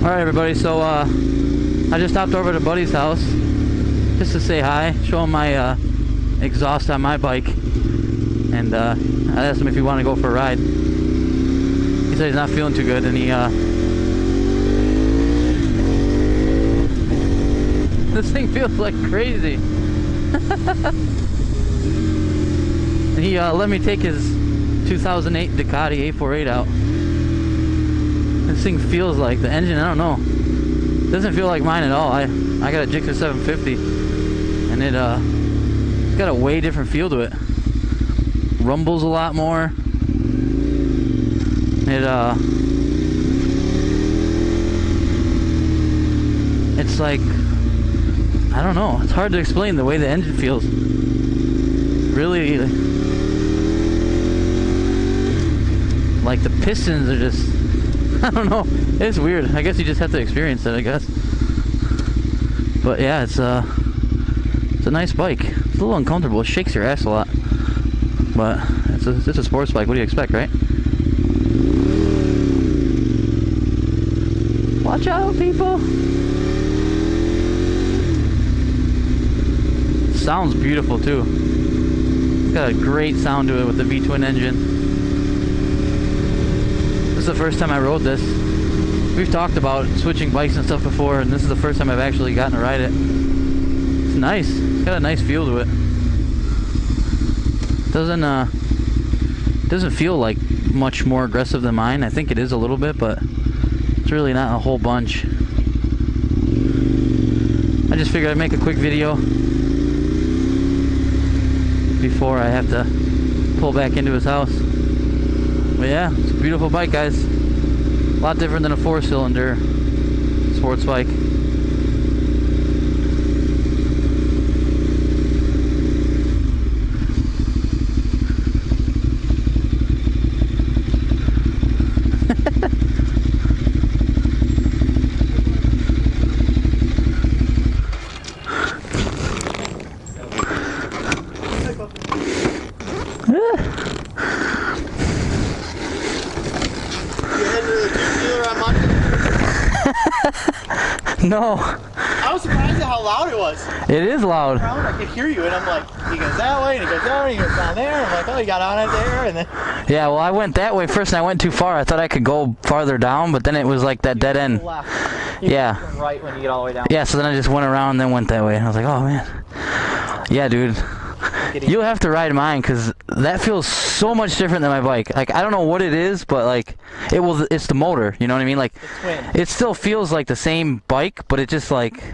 Alright everybody, so I just stopped over to Buddy's house just to say hi, show him my exhaust on my bike, and I asked him if he wanted to go for a ride. He said he's not feeling too good, and he this thing feels like crazy. He let me take his 2008 Ducati A48 out. This thing feels like the engine, I don't know, doesn't feel like mine at all. I got a Gixxer 750, and it's got a way different feel to it. Rumbles a lot more. It's like, I don't know, it's hard to explain the way the engine feels. Really, like the pistons are just, I don't know, it's weird. I guess you just have to experience it, I guess. But yeah, it's a nice bike. It's a little uncomfortable, it shakes your ass a lot, but it's a sports bike. What do you expect, right? Watch out, people. Sounds beautiful too. It's got a great sound to it with the V-twin engine. This is the first time I rode this. We've talked about switching bikes and stuff before, and this is the first time I've actually gotten to ride it. It's nice. It's got a nice feel to it. Doesn't feel like much more aggressive than mine. I think it is a little bit, but it's really not a whole bunch. I just figured I'd make a quick video before I have to pull back into his house. But yeah, it's a beautiful bike, guys. A lot different than a 4-cylinder sports bike. No. I was surprised at how loud it was. It is loud. I could hear you, and I'm like, he goes that way, and he goes that way, and he goes down there. I'm like, oh, he got on it there, and then. Yeah, well, I went that way first, and I went too far. I thought I could go farther down, but then it was like that dead end. Left. Yeah. Turn right when you get all the way down. Yeah, so then I just went around and then went that way. And I was like, oh man. Yeah, dude. You'll have to ride mine, because that feels so much different than my bike. Like, I don't know what it is, but like, it's the motor, you know what I mean? Like, it still feels like the same bike, but it just like...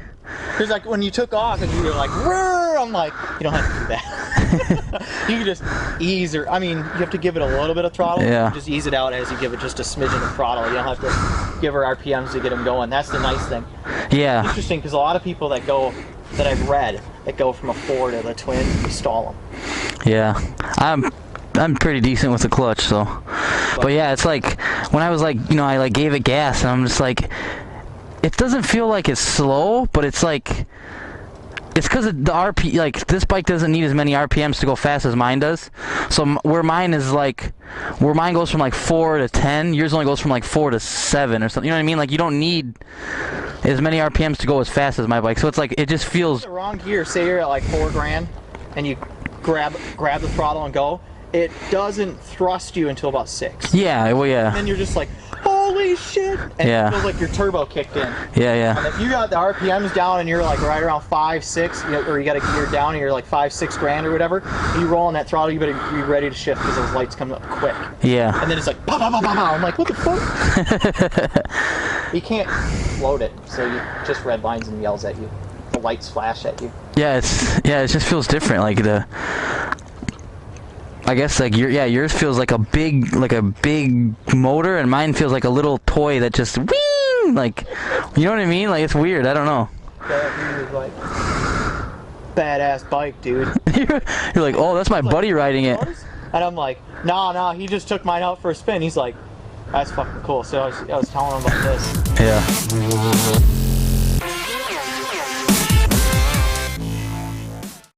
Because like, when you took off and you were like, "Rrr," I'm like, you don't have to do that. You can just ease her. I mean, you have to give it a little bit of throttle. Yeah. You just ease it out as you give it just a smidgen of throttle. You don't have to give her RPMs to get them going. That's the nice thing. Yeah. Interesting, because a lot of people that I've read, that go from a 4 to the twin, you stall them. Yeah. I'm pretty decent with the clutch, so. But yeah, it's like, when I was like, you know, I like gave it gas, and I'm just like, it doesn't feel like it's slow, but it's like, it's because of the like, this bike doesn't need as many RPMs to go fast as mine does. So where mine goes from like 4 to 10, yours only goes from like 4 to 7 or something. You know what I mean? Like, you don't need as many RPMs to go as fast as my bike. So it's like, it just feels... The wrong gear, say you're at like 4 grand, and you grab the throttle and go, it doesn't thrust you until about 6. Yeah, well, yeah. And then you're just like, holy shit! And yeah. It feels like your turbo kicked in. Yeah, yeah. And if you got the RPMs down and you're like right around 5, 6, or you got a gear down and you're like 5, 6 grand or whatever, you roll on that throttle, you better be ready to shift because those lights come up quick. Yeah. And then it's like, pow, pow, pow, pow, pow. I'm like, what the fuck? You can't float it, so you just red lines and yells at you. The lights flash at you. Yeah, it just feels different. Like I guess like yours feels like a big motor, and mine feels like a little toy that just wing, like, you know what I mean? Like, it's weird. I don't know. That was like, badass bike, dude. You're like, oh, that's my buddy riding it. And I'm like, nah, he just took mine out for a spin. He's like, that's fucking cool. So I was telling him about this. Yeah.